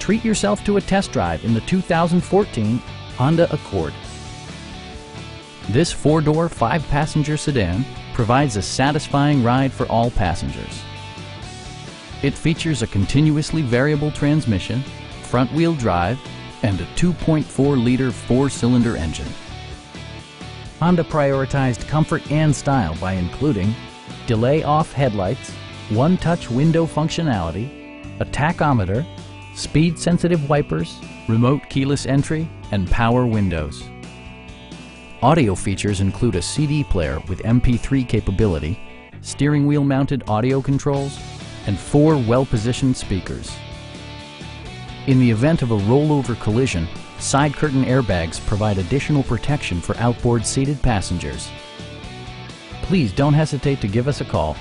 treat yourself to a test drive in the 2014 Honda Accord. This four-door, five-passenger sedan provides a satisfying ride for all passengers. It features a continuously variable transmission, front-wheel drive, and a 2.4-liter four-cylinder engine. Honda prioritized comfort and style by including delay-off headlights, one-touch window functionality, a tachometer, speed-sensitive wipers, remote keyless entry, and power windows. Audio features include a CD player with MP3 capability, steering wheel mounted audio controls, and four well-positioned speakers. In the event of a rollover collision, side curtain airbags provide additional protection for outboard seated passengers. Please don't hesitate to give us a call.